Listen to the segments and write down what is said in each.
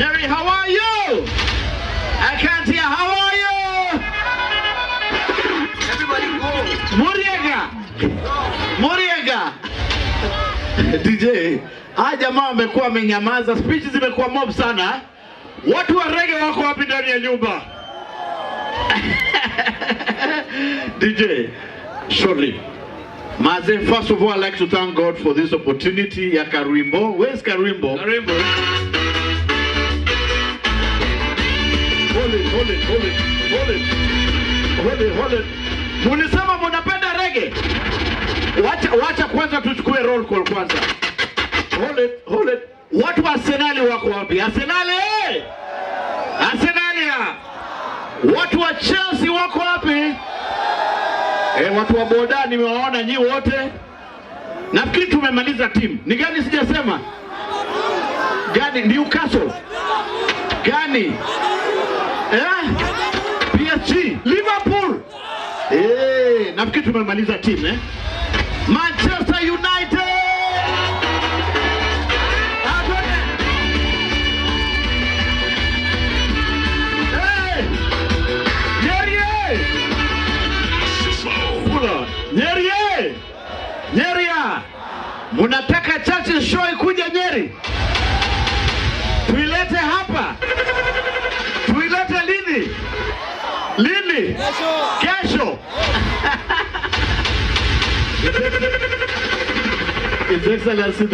Nyeri, how are you? I can't hear. How are you? Everybody go. Muriega. Muriega. DJ, jamaa wamekuwa wamenyamaza, speech zimekuwa mob sana. Watu wa reggae wako wapi ndani ya nyumba? DJ, shortly. Maze, first of all, I'd like to thank God for this opportunity ya Karimbo. Where's Karimbo? Karimbo. Hold it. Mulisema mnapenda reggae? Wacha kwanza tuchukue roll call kwanza. Hold it. Watu wa Arsenal wako wapi? Arsenal! Watu wa Chelsea wako wapi? Watu wa boda nimewaona nyi wote. Nafikiri tumemaliza timu. Ni gani sijasema? Gani? Newcastle. Gani? PSG, Liverpool. Nafikiri tumemaliza timu Manchester United. Nyeri. Munataka Churchill show ikuja Nyeri? Tuilete hapa. Tuilete lini? Kesho. His Excellency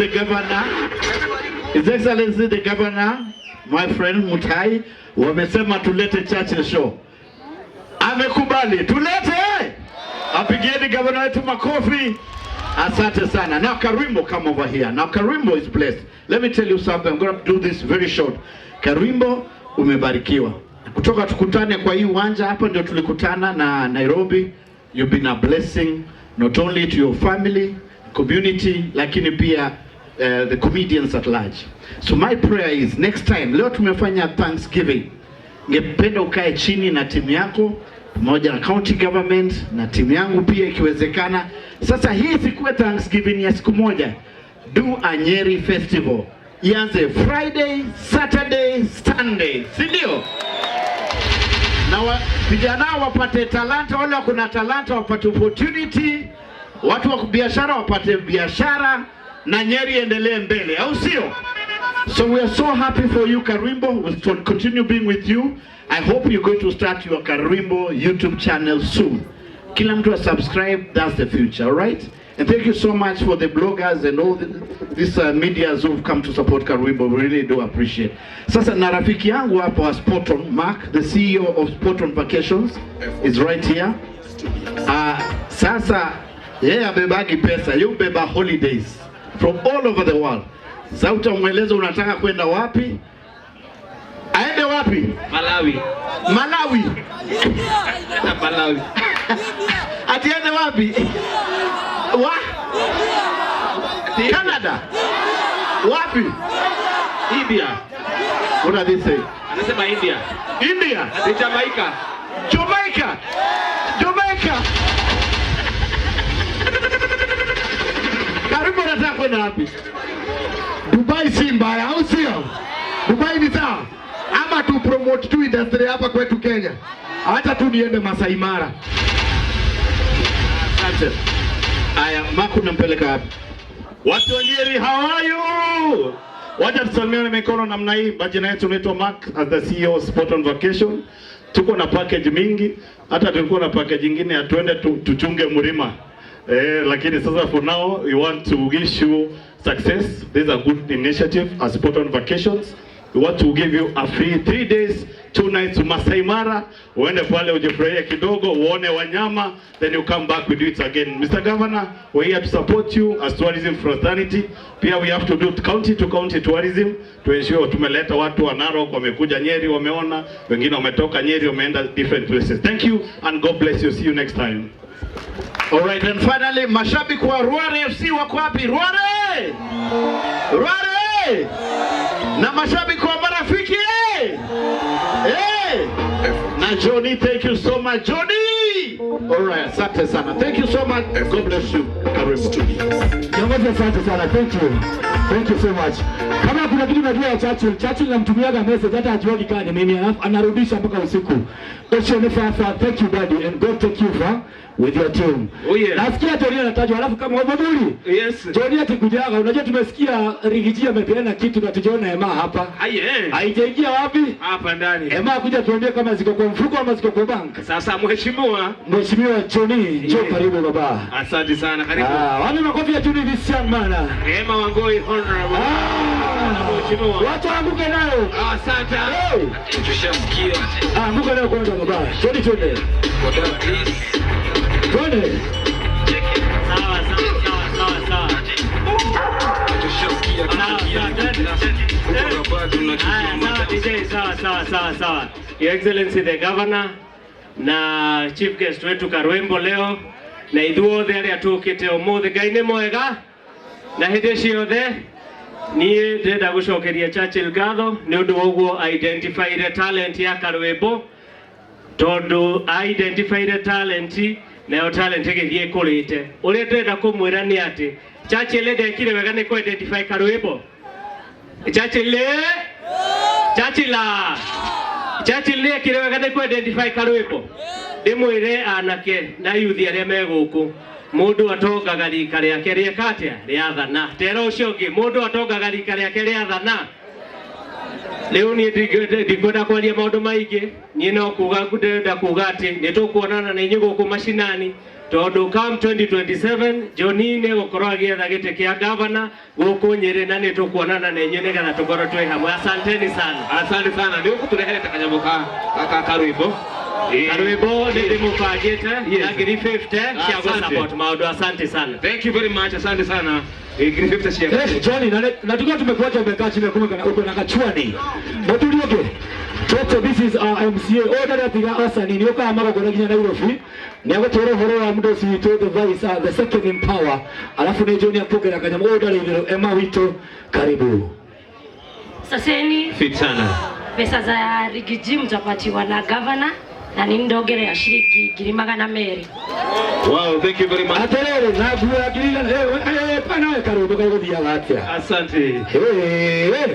the Governor, my friend Mutai, wamesema tulete Churchill show. Amekubali. Tulete. Apigieni governor wetu makofi. Asante sana. Now Karimbo, come over here. Now Karimbo is blessed. Let me tell you something. I'm going to do this very short. Karimbo, umebarikiwa. Kutoka tukutane kwa hii uwanja hapa ndio tulikutana na Nairobi. You've been a blessing not only to your family, community, lakini pia the comedians at large. So my prayer is next time, leo tumefanya Thanksgiving. Ngependa ukae chini na timu yako, moja na county government na timu yangu pia ikiwezekana. Sasa hii sikuwe Thanksgiving ya siku moja. Do a Nyeri festival. Ianze Friday, Saturday, Sunday. Si ndio? Na vijana wapate talanta, wale kuna talanta wapate opportunity, watu wa biashara wapate biashara na Nyeri endelee mbele, au sio? So we are so happy for you Karimbo. We'll continue being with you. I hope you're going to start your Karimbo YouTube channel soon. Kila mtu wa subscribe, that's the future, all right? And thank you so much for the bloggers and all these medias who've come to support Karimbo. We really do appreciate. Sasa na rafiki yangu hapo wa Sporton, Mark, the CEO of Sporton Vacations, is right here. Sasa yeye abebagi pesa, you beba holidays from all over the world. Sasa utamweleza unataka kwenda wapi? Aende wapi? Malawi. Malawi. Malawi. Atiende wapi? Canada. Wapi? India. What are they saying? Anasema India. India. Ni Jamaica. Jamaica. Karibu nataka kwenda wapi? Dubai si mbaya, au sio? Dubai ni sawa. Ama tu promote tu industry hapa kwetu Kenya. Hata tu niende Masai Mara. Asante. Aya, Maku nampeleka wapi? Watu wa Nyeri, how are you? Wacha tusalimiane mikono namna hii. Majina yetu naitwa Mark, as the CEO of Sporton Vacation. Tuko na package mingi, hata tulikuwa na package nyingine ya tuende tuchunge mlima. Lakini sasa for now we want to wish you success. This is a good initiative as Sporton Vacations. We want to give you a free 3 days, 2 nights to Masai Mara. Uende pale ujifurahie kidogo, uone wanyama, then you come back, we do it again. Mr. Governor, we're here to support you as tourism fraternity. Pia we have to do county to county tourism to ensure tumeleta watu wa Narok wamekuja Nyeri wameona, wengine wametoka Nyeri wameenda different places. Thank you and God bless you. See you next time. All right, and finally, mashabiki wa Ruare FC wako wapi? Ruare! Na mashabiki wa Marafiki na Johnny, thank you so much Johnny. Alright, asante sana. Thank you so much and God bless you. Karibu. Kiongozi, asante sana. Thank you. Thank you so much. Kama kuna kitu najua Churchill namtumiaga message hata hajioni kani mimi anarudisha mpaka usiku. Thank you daddy and God take you far with your team. Oh yeah. Nasikia Johnny anatajwa alafu kama Wababuli. Yes. Johnny atikujaga, unajua tumesikia Rigiji amepeana kitu na tujiona Emma hapa. Haijaingia wapi? Hapa ndani. Emma kuja tuambie kama ziko kwa mfuko ama ziko kwa bank. Sasa mheshimiwa Johnny, njoo karibu baba. Asante sana, karibu. Wale makofi ya Johnny this young man. Emma Wangoi honorable. Mheshimiwa. Watu anguke nayo. Asante. Tushasikia. Anguke nayo kwanza baba. Johnny twende. Twende. Sawa. Sawa. Your Excellency the Governor na Chief Guest wetu Karwembo leo na ithuothe aria tukite umuthi Ngai ni mwega na hindi ciothe nie ndenda gucokeria Churchill ngatho ni undu woguo identify talent ya Karwembo tondu identify talent na talent igithie kurite uria ndenda kumwira ni ati Churchill ndekire wega ni ku identify Karwembo. Churchill ndekire wega ni ku identify Karwembo. Ndimwire anake na yuthi aria me guku mundu atongaga rika riake riekatia riathana tero ucio ngi mundu atongaga rika riake riathana. Leo ni ndikwenda kwaria maundu maingi ni no kuga ndenda kuga ati ni tukuonana na inyu guku mashinani tondu come 2027 Johnny ne gukorwo agietha gite kia governor guku Nyeri na ni tukuonana na inyu nigetha tukorwo twi hamwe. Asanteni sana ni guturehete kanyamu ka Karwembo. Karwembo ndi mupagite na ngiri 50 cia go support maundu. Asante sana. Thank you very much. Asante sana. Ngiri 50 cia Johnny na tukiwa tumekuacha umekaa chini kumeka uko na kachwani motulioke Toto. This is our MCA order that tiga asani ni oka amako kwa ginya Nairobi ni agotoro horo wa mdosi wito the vice the second in power alafu ni Johnny apoke na kanyama order ile Emma wito karibu. Saseni fit sana. Pesa za Rigiji mtapatiwa na governor na ni ndogere ya shilingi 200. Wow, thank you very much. Aterere na bua kilila pana Karwembo kagothia gatia. Asante.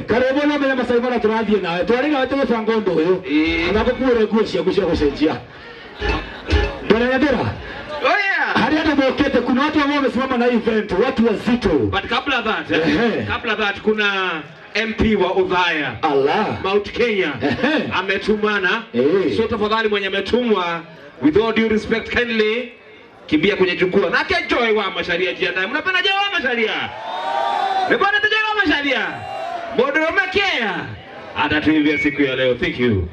Karwembo na menya Masai Mara turathie nawe twarega wete mbango ndu uyu anakukuire nguo cia gucenjia. Bwana Nyandera. Oh yeah. Hadi hata mokete kuna watu ambao wamesimama na event, watu wazito. But kabla that kuna MP wa Udhaya Mount Kenya ametumana. So tafadhali mwenye ametumwa, with all due respect, kindly kimbia kwenye jukwaa na Joy wa Masharia jiandae. Mnapenda Joy wa Masharia? Mbona Joy wa Masharia? Modo umekea atatuimbia siku ya leo. Thank you.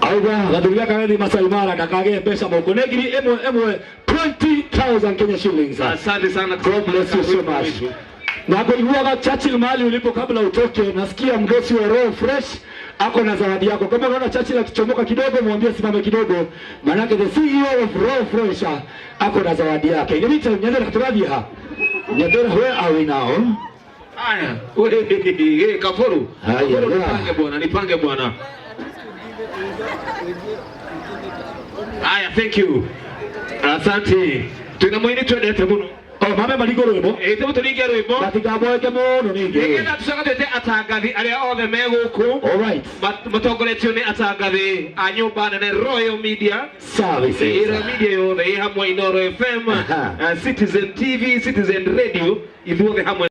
Aiga gaduria kageni Masai Mara kakage pesa moko negiri emwe 20,000 Kenya shillings. Asante sana. God bless you so much. Na kuibuaga Churchill mahali ulipo kabla utoke, nasikia mdosi wa Roho Fresh ako na zawadi yako. Kama unaona Churchill akichomoka kidogo, mwambie simame kidogo. Manake the CEO of Roho Fresh ako na zawadi yake. Inabidi Nyandera kuturadhia. Nyandera, where are we now? Haya, wewe Kafuru. Nipange bwana. Haya, thank you. Asante. Tunamwini twendete muno. Mame maliko Rwembo. Temo tulinge Rwembo. Batigamweke muno ninge. Ngenda tusakatete atangathi aria othe me guku. All right. Matongoretio ni atangathi a nyumba nene Royal Media Services. Royal Media yothe hamwe Inoro FM, Citizen TV, Citizen Radio, ithuothe hamwe.